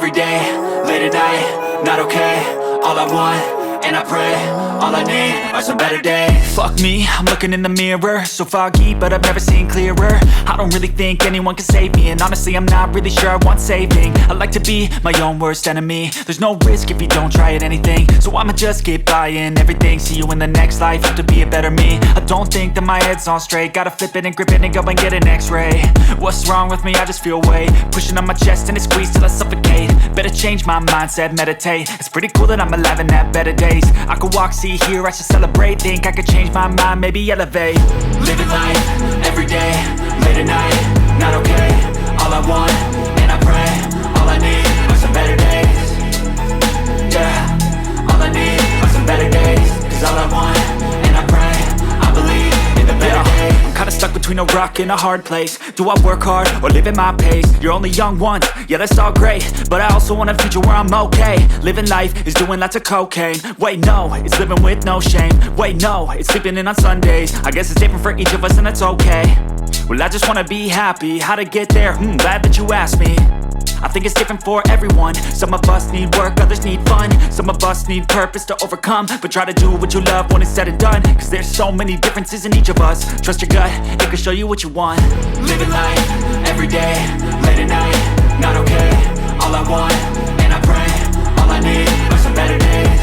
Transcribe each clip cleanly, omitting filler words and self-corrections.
every day, late at night, not okay. All I want, and I pray, all I need are some better days. Fuck me, I'm looking in the mirror, so foggy, but I've never seen clearer. I don't really think anyone can save me, and honestly I'm not really sure I want saving. I like to be my own worst enemy. There's no risk if you don't try at anything, so I'ma just keep buying everything. See you in the next life, have to be a better me. I don't think that my head's on straight, gotta flip it and grip it and go and get an x-ray. What's wrong with me? I just feel weight pushing on my chest and it squeezes till I suffocate. Better change my mindset, meditate. It's pretty cool that I'm alive and have better days. I could walk, see, hear, I should celebrate. Think I could change my mind, maybe elevate. Living life, every day, late at night, not okay. All I want, and I pray, all I need are some better days. Yeah, all I need are some better days. Cause all I want, and I pray, I believe in the better days. I'm kinda stuck between a rock and a hard place. Do I work hard or live at my pace? You're only young once, yeah that's all great, but I also want a future where I'm okay. Living life is doing lots of cocaine. Wait no, it's living with no shame. Wait no, it's sleeping in on Sundays. I guess it's different for each of us and that's okay. Well I just wanna be happy, how to get there? Glad that you asked me. I think it's different for everyone. Some of us need work, others need fun. Some of us need purpose to overcome. But try to do what you love when it's said and done. Cause there's so many differences in each of us. Trust your gut, it can show you what you want. Living life, every day, late at night, not okay. All I want, and I pray, all I need are some better days.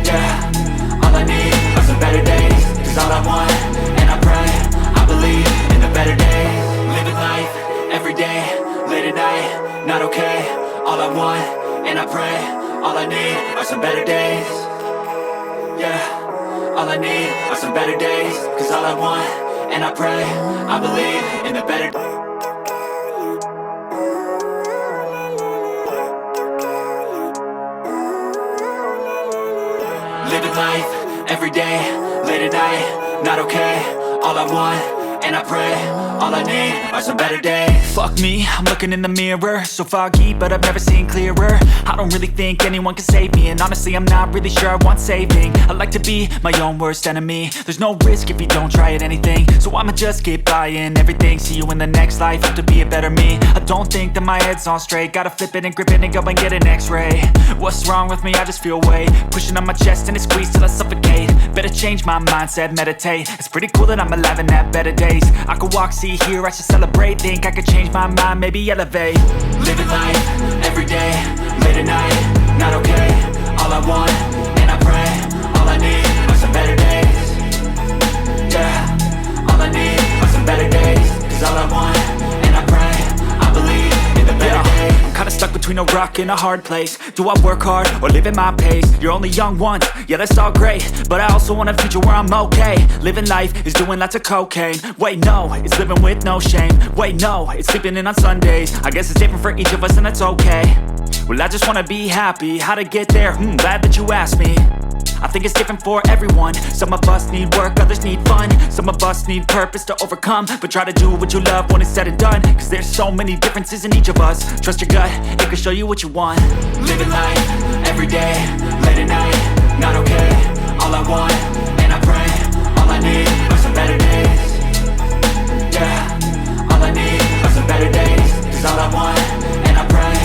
Yeah, all I need are some better days. Cause all I want, and I pray, I believe in the better days. Living life, every day, late at night, not okay. All I want, and I pray, all I need are some better days. Yeah, all I need are some better days. Cause all I want, and I pray, I believe in the better days. Living life, every day, late at night, not okay. All I want, and I pray, all I need are some better days. Fuck me, I'm looking in the mirror, so foggy, but I've never seen clearer. I don't really think anyone can save me, and honestly I'm not really sure I want saving. I like to be my own worst enemy. There's no risk if you don't try at anything, so I'ma just keep buying everything. See you in the next life, have to be a better me. I don't think that my head's on straight, gotta flip it and grip it and go and get an x-ray. What's wrong with me? I just feel weight pushing on my chest and it squeezes till I suffocate. Better change my mindset, meditate. It's pretty cool that I'm alive and have better days. I could walk, see, hear, I should celebrate. Think I could change my mind, maybe elevate. Living life, every day, late at night, not okay. All I want, and I pray, all I need are some better days. Yeah, all I need are some better days. Cause all I want, and I pray, I believe in the better days. I'm kinda stuck between a rock and a hard place. Do I work hard or live at my pace? You're only young once, yeah that's all great, but I also want a future where I'm okay. Living life is doing lots of cocaine. Wait no, it's living with no shame. Wait no, it's sleeping in on Sundays. I guess it's different for each of us and that's okay. Well I just wanna be happy, how to get there? Glad that you asked me. I think it's different for everyone. Some of us need work, others need fun. Some of us need purpose to overcome. But try to do what you love when it's said and done. Cause there's so many differences in each of us. Trust your gut, it can show you what you want. Living life, every day, late at night, not okay. All I want, and I pray, all I need are some better days. Yeah, all I need are some better days. Cause all I want, and I pray,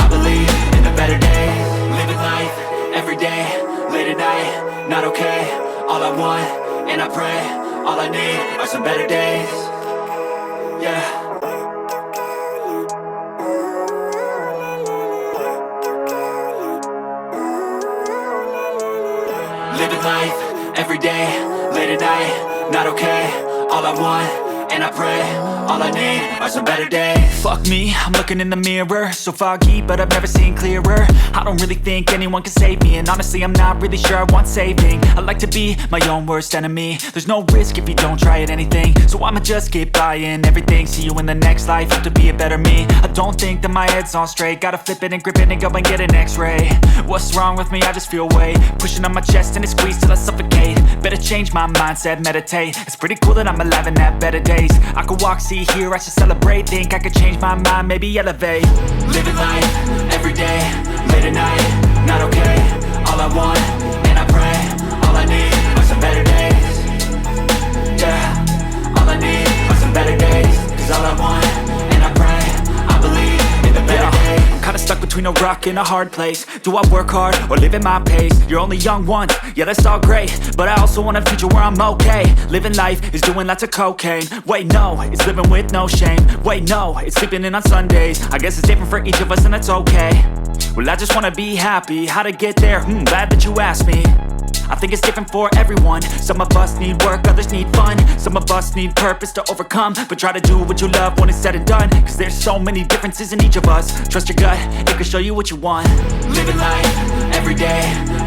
I believe in the better days. Living life, every day, late at night, not okay. All I want, and I pray, all I need are some better days. Yeah. Living life, every day, late at night, not okay. All I want, and I pray, all I need are some better days. Fuck me, I'm looking in the mirror, so foggy, but I've never seen clearer. I don't really think anyone can save me, and honestly I'm not really sure I want saving. I like to be my own worst enemy. There's no risk if you don't try at anything, so I'ma just keep buying everything. See you in the next life, have to be a better me. I don't think that my head's on straight, gotta flip it and grip it and go and get an x-ray. What's wrong with me? I just feel weight pushing on my chest and it squeezes till I suffocate. Better change my mindset, meditate. It's pretty cool that I'm alive and have better days. I could walk, see, hear, I should celebrate. Think I could change my mind, maybe elevate. Living life, every day, late at night, not okay. All I want, and I pray, all I need are some better days. Yeah, all I need are some better days. Cause all I want, and I pray, I believe in the better days. I'm kinda stuck between rock in a hard place. Do I work hard or live at my pace? You're only young once, yeah that's all great, but I also want a future where I'm okay. Living life is doing lots of cocaine. Wait no, it's living with no shame. Wait no, it's sleeping in on Sundays. I guess it's different for each of us and that's okay. Well I just wanna be happy, how to get there? Glad that you asked me. I think it's different for everyone. Some of us need work, others need fun. Some of us need purpose to overcome. But try to do what you love when it's said and done, cause there's so many differences in each of us. Trust your gut, it can show you what you want. Living life, everyday,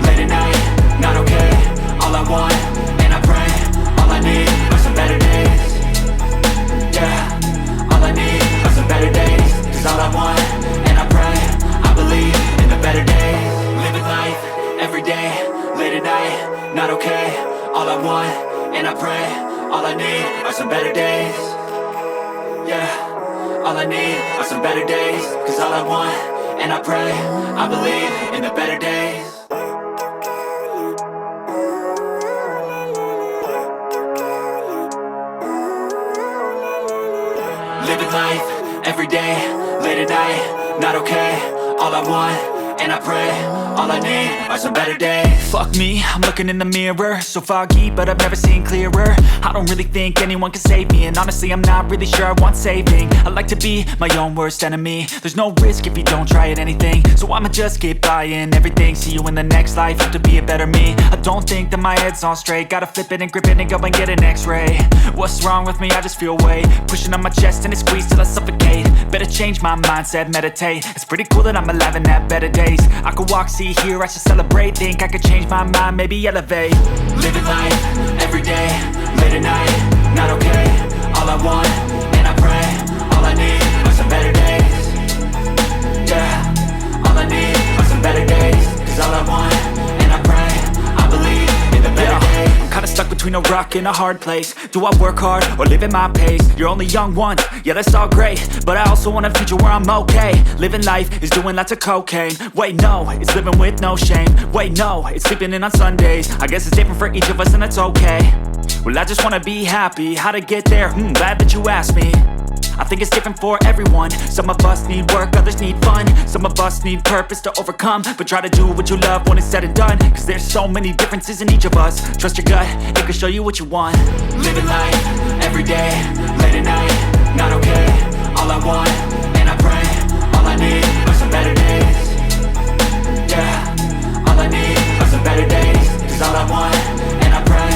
late at night, not okay. All I want, and I pray, all I need are some better days. Yeah, all I need are some better days. Cause all I want, and I pray, I believe in the better days. Living life, everyday, late at night, not okay. All I want, and I pray, all I need are some better days. Yeah, all I need are some better days. Cause all I want, and I pray, I believe in the better days. Living life, everyday, late at night, not okay. All I want, and I pray, all I need are some better days. Fuck me, I'm looking in the mirror, so foggy, but I've never seen clearer. I don't really think anyone can save me, and honestly I'm not really sure I want saving. I like to be my own worst enemy. There's no risk if you don't try at anything, so I'ma just keep buying everything. See you in the next life, have to be a better me. I don't think that my head's on straight, gotta flip it and grip it and go and get an x-ray. What's wrong with me? I just feel weight pushing on my chest and it squeezes till I suffocate. Better change my mindset, meditate. It's pretty cool that I'm alive and have better days. I could walk, see, hear, I should celebrate. Think I could change my mind, maybe elevate. Living life, everyday, late at night, not okay. All I want, and I pray, all I need are some better days. Yeah, all I need are some better days. Cause all I want, and I pray, I believe in the better days. I'm kinda stuck between a rock and a hard place. Do I work hard or live at my pace? You're only young once, yeah that's all great, but I also want a future where I'm okay. Living life is doing lots of cocaine. Wait no, it's living with no shame. Wait no, it's sleeping in on Sundays. I guess it's different for each of us and that's okay. Well I just wanna be happy, how to get there? Glad that you asked me. I think it's different for everyone. Some of us need work, others need fun. Some of us need purpose to overcome. But try to do what you love when it's said and done, cause there's so many differences in each of us. Trust your gut, it can show you what you want. Living life, everyday, late at night, not okay. All I want, and I pray, all I need are some better days. Yeah, all I need are some better days. Cause all I want, and I pray,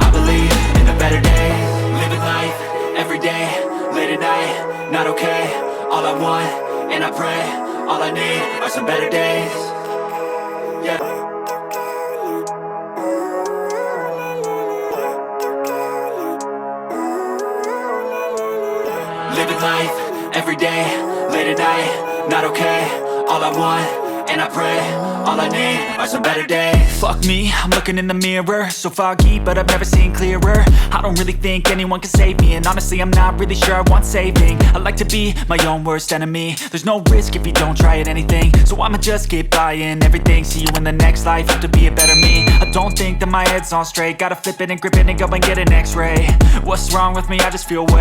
I believe in the better days. Living life, everyday, late at night, not okay. All I want, and I pray, all I need are some better days. Yeah. Living life, everyday, late at night, not okay. All I want, and I pray, all I need are some better days. Fuck me, I'm looking in the mirror, so foggy, but I've never seen clearer. I don't really think anyone can save me, and honestly I'm not really sure I want saving. I like to be my own worst enemy. There's no risk if you don't try at anything, so I'ma just keep buying everything. See you in the next life, have to be a better me. I don't think that my head's on straight, gotta flip it and grip it and go and get an x-ray. What's wrong with me? I just feel weight